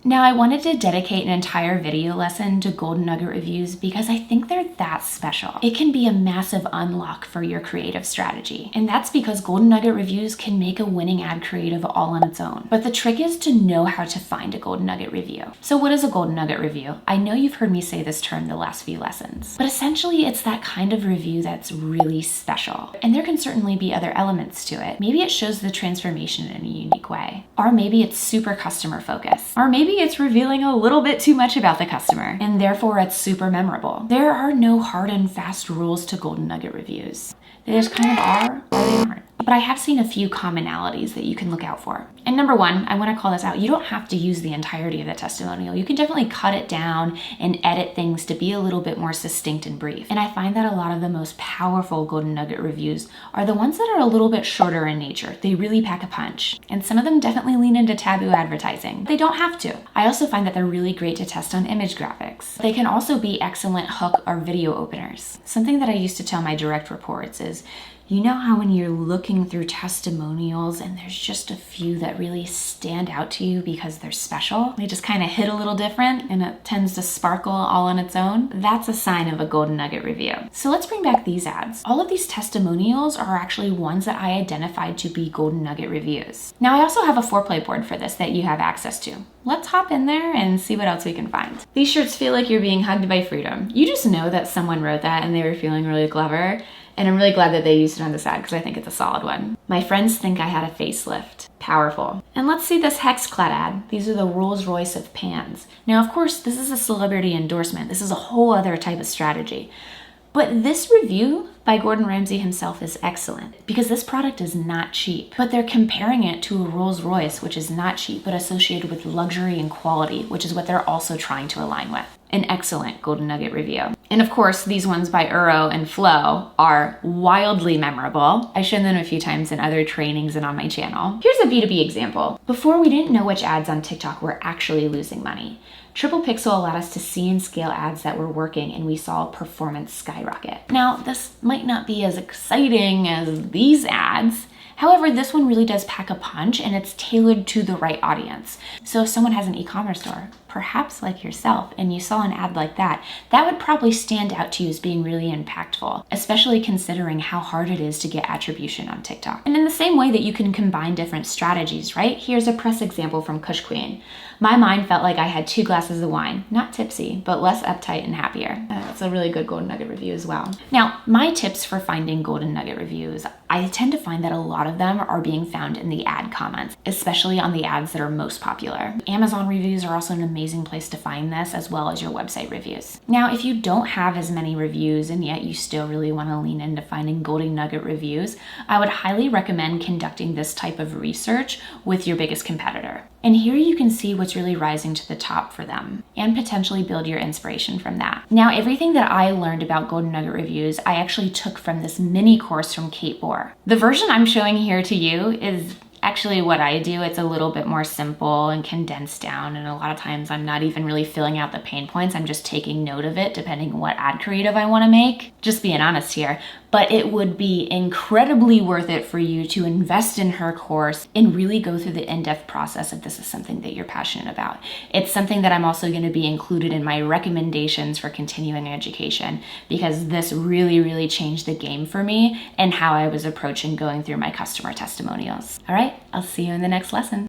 Now, I wanted to dedicate an entire video lesson to Golden Nugget reviews because I think they're that special. It can be a massive unlock for your creative strategy. And that's because Golden Nugget reviews can make a winning ad creative all on its own. But the trick is to know how to find a Golden Nugget review. So what is a Golden Nugget review? I know you've heard me say this term the last few lessons, but essentially it's that kind of review that's really special. And there can certainly be other elements to it. Maybe it shows the transformation in a unique way. Or maybe it's super customer focused. Or maybe it's revealing a little bit too much about the customer, and therefore it's super memorable. There are no hard and fast rules to Golden Nugget reviews. They just kind of are, or they aren't. But I have seen a few commonalities that you can look out for. And number one, I want to call this out. You don't have to use the entirety of the testimonial. You can definitely cut it down and edit things to be a little bit more succinct and brief. And I find that a lot of the most powerful Golden Nugget reviews are the ones that are a little bit shorter in nature. They really pack a punch. And some of them definitely lean into taboo advertising. They don't have to. I also find that they're really great to test on image graphics. They can also be excellent hook or video openers. Something that I used to tell my direct reports is, you know how when you're looking through testimonials and there's just a few that really stand out to you because they're special? They just kind of hit a little different and it tends to sparkle all on its own? That's a sign of a Golden Nugget review. So let's bring back these ads. All of these testimonials are actually ones that I identified to be Golden Nugget reviews. Now I also have a foreplay board for this that you have access to. Let's hop in there and see what else we can find. These shirts feel like you're being hugged by freedom. You just know that someone wrote that and they were feeling really clever. And I'm really glad that they used it on this ad because I think it's a solid one. My friends think I had a facelift. Powerful. And let's see this Hexclad ad. These are the Rolls Royce of pans. Now, of course, this is a celebrity endorsement. This is a whole other type of strategy. But this review by Gordon Ramsay himself is excellent because this product is not cheap, but they're comparing it to a Rolls Royce, which is not cheap, but associated with luxury and quality, which is what they're also trying to align with. An excellent Golden Nugget review. And of course, these ones by Uro and Flo are wildly memorable. I've shown them a few times in other trainings and on my channel. Here's a B2B example. Before, we didn't know which ads on TikTok were actually losing money. Triple Pixel allowed us to see and scale ads that were working, and we saw performance skyrocket. Now, this might not be as exciting as these ads. However, this one really does pack a punch and it's tailored to the right audience. So if someone has an e-commerce store, perhaps like yourself, and you saw an ad like that, that would probably stand out to you as being really impactful, especially considering how hard it is to get attribution on TikTok. And in the same way that you can combine different strategies, right? Here's a press example from Kush Queen. My mind felt like I had 2 glasses of wine, not tipsy, but less uptight and happier. That's a really good Golden Nugget review as well. Now, my tips for finding Golden Nugget reviews, I tend to find that a lot of them are being found in the ad comments, especially on the ads that are most popular. Amazon reviews are also an amazing place to find this, as well as your website reviews. Now, if you don't have as many reviews and yet you still really want to lean into finding Golden Nugget reviews, I would highly recommend conducting this type of research with your biggest competitor. And here you can see what's really rising to the top for them and potentially build your inspiration from that. Now, everything that I learned about Golden Nugget reviews, I actually took from this mini course from Kate Bohr. The version I'm showing here to you is actually what I do. It's a little bit more simple and condensed down, and a lot of times I'm not even really filling out the pain points. I'm just taking note of it depending on what ad creative I want to make. Just being honest here. But it would be incredibly worth it for you to invest in her course and really go through the in-depth process if this is something that you're passionate about. It's something that I'm also going to be included in my recommendations for continuing education because this really, really changed the game for me and how I was approaching going through my customer testimonials. All right, I'll see you in the next lesson.